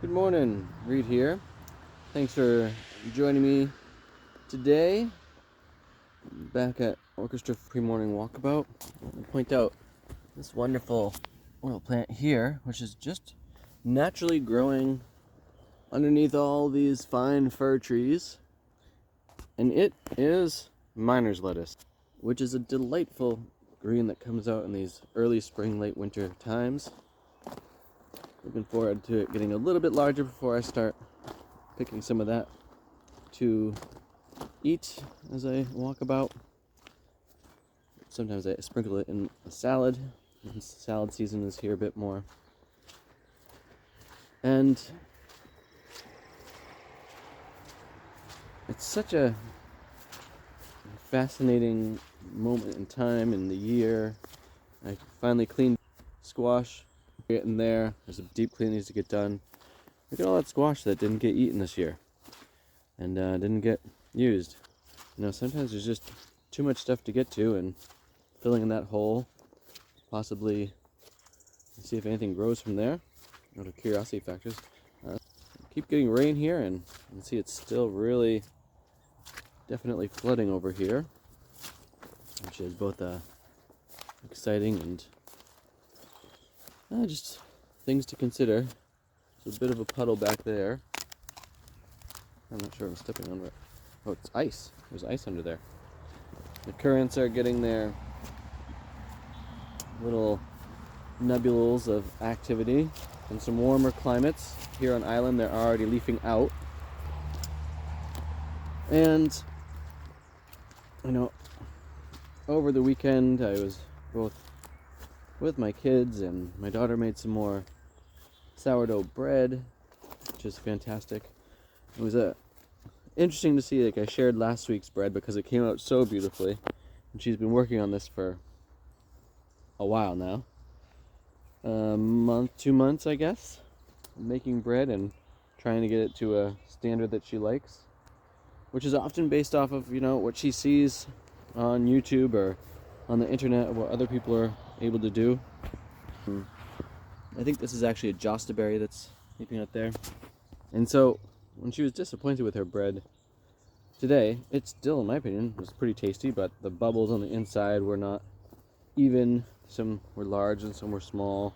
Good morning, Reed here. Thanks for joining me today back at Orchestra Pre-Morning Walkabout. I'll point out this wonderful oil plant here, which is just naturally growing underneath all these fine fir trees. And it is miner's lettuce, which is a delightful green that comes out in these early spring, late winter times. Looking forward to it getting a little bit larger before I start picking some of that to eat as I walk about. Sometimes I sprinkle it in a salad. Salad season is here a bit more. And it's such a fascinating moment in time in the year. I finally cleaned squash. Getting there. There's a deep clean that needs to get done. Look at all that squash that didn't get eaten this year and didn't get used. Sometimes there's just too much stuff to get to, and filling in that hole, possibly see if anything grows from there. Out of curiosity factors. Keep getting rain here, and you can see it's still really definitely flooding over here, which is both exciting and just things to consider. There's a bit of a puddle back there. I'm not sure if I'm stepping on it. Oh, it's ice. There's ice under there. The currents are getting their little nebules of activity. In some warmer climates here on island, they're already leafing out. And, over the weekend I was both with my kids, and my daughter made some more sourdough bread, which is fantastic. It was interesting to see, I shared last week's bread because it came out so beautifully, and she's been working on this for a while now, a month, 2 months, I guess, making bread and trying to get it to a standard that she likes, which is often based off of what she sees on YouTube or on the internet, what other people are able to do. I think this is actually a josta berry that's leaping out there. And so when she was disappointed with her bread today, it still, in my opinion, was pretty tasty, but the bubbles on the inside were not even. Some were large and some were small,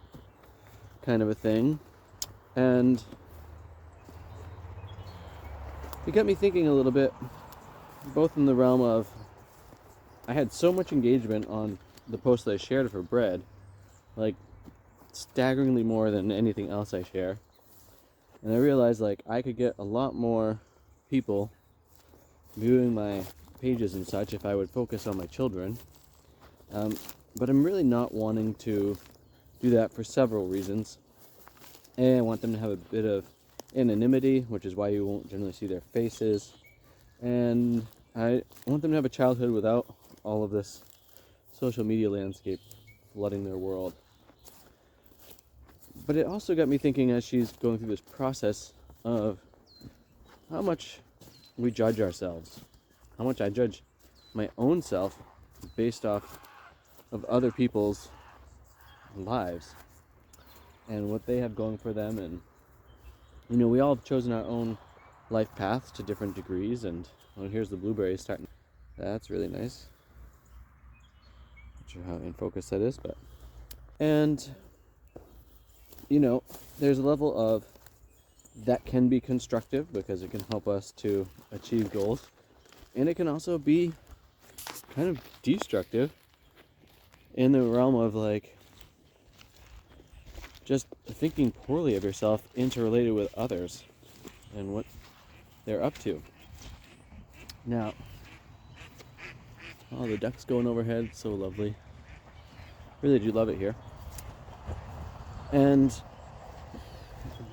kind of a thing. And it got me thinking a little bit, both in the realm of I had so much engagement on the post that I shared of her bread, staggeringly more than anything else I share. And I realized I could get a lot more people viewing my pages and such if I would focus on my children. But I'm really not wanting to do that for several reasons. A, I want them to have a bit of anonymity, which is why you won't generally see their faces. And I want them to have a childhood without all of this social media landscape flooding their world. But it also got me thinking, as she's going through this process, of how much we judge ourselves, how much I judge my own self based off of other people's lives and what they have going for them. And we all have chosen our own life paths to different degrees. And here's the blueberries starting. That's really nice. Not sure how in focus that is, but there's a level of that can be constructive because it can help us to achieve goals, and it can also be kind of destructive in the realm of just thinking poorly of yourself interrelated with others and what they're up to. Now, the ducks going overhead, so lovely. Really do love it here. And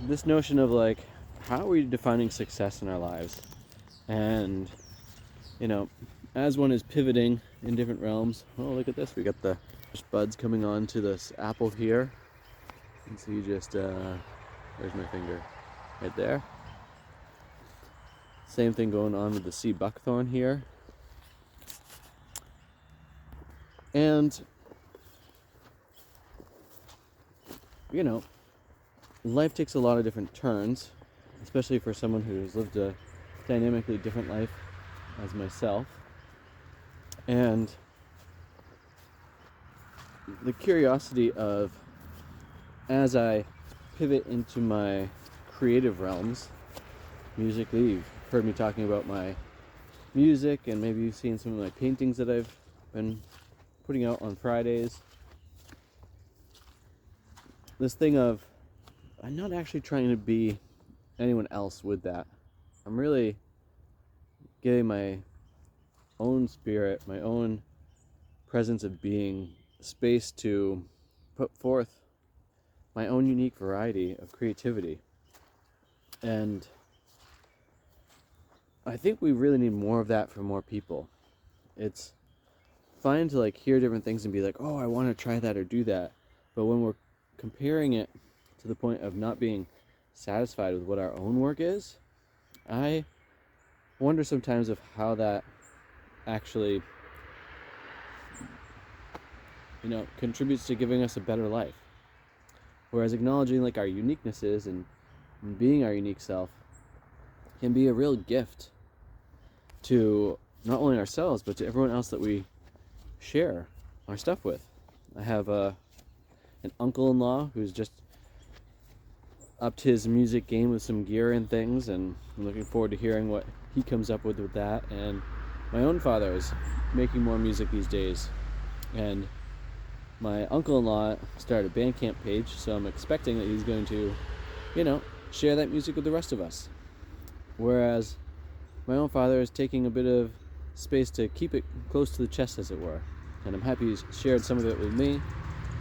this notion of how are we defining success in our lives? And as one is pivoting in different realms, look at this, we got the buds coming on to this apple here. And so you just there's my finger right there. Same thing going on with the sea buckthorn here. And life takes a lot of different turns, especially for someone who's lived a dynamically different life as myself. And the curiosity of, as I pivot into my creative realms, musically, you've heard me talking about my music, and maybe you've seen some of my paintings that I've been putting out on Fridays. This thing of, I'm not actually trying to be anyone else with that. I'm really giving my own spirit, my own presence of being, space to put forth my own unique variety of creativity. And I think we really need more of that for more people. It's fine to like hear different things and be like, oh, I want to try that or do that. But when we're comparing it to the point of not being satisfied with what our own work is, I wonder sometimes of how that actually, contributes to giving us a better life. Whereas acknowledging like our uniquenesses and being our unique self can be a real gift to not only ourselves, but to everyone else that we share our stuff with. I have an uncle-in-law who's just upped his music game with some gear and things, and I'm looking forward to hearing what he comes up with that. And my own father is making more music these days, and my uncle-in-law started a Bandcamp page, so I'm expecting that he's going to, share that music with the rest of us. Whereas my own father is taking a bit of space to keep it close to the chest, as it were. And I'm happy he's shared some of it with me.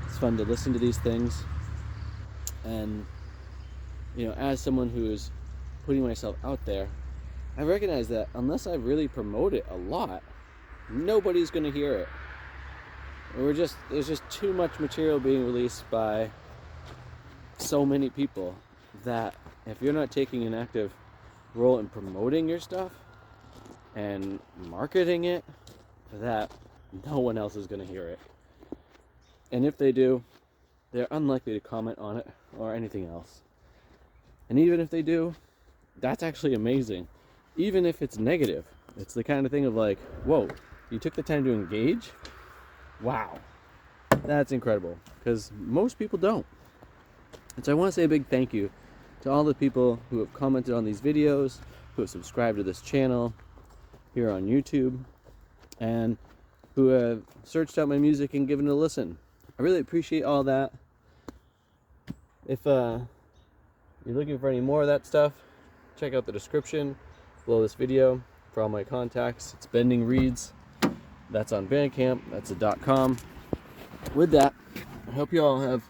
It's fun to listen to these things. And, as someone who is putting myself out there, I recognize that unless I really promote it a lot, nobody's going to hear it. There's just too much material being released by so many people that if you're not taking an active role in promoting your stuff and marketing it, that no one else is going to hear it. And if they do, they're unlikely to comment on it or anything else. And even if they do, that's actually amazing. Even if it's negative, it's the kind of thing of like, whoa, you took the time to engage? Wow, that's incredible, because most people don't. And so I want to say a big thank you to all the people who have commented on these videos, who have subscribed to this channel here on YouTube, and who have searched out my music and given it a listen. I really appreciate all that. If you're looking for any more of that stuff, check out the description below this video for all my contacts. It's Bending Reeds. That's on Bandcamp. That's a .com. With that, I hope you all have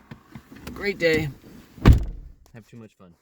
a great day. Have too much fun.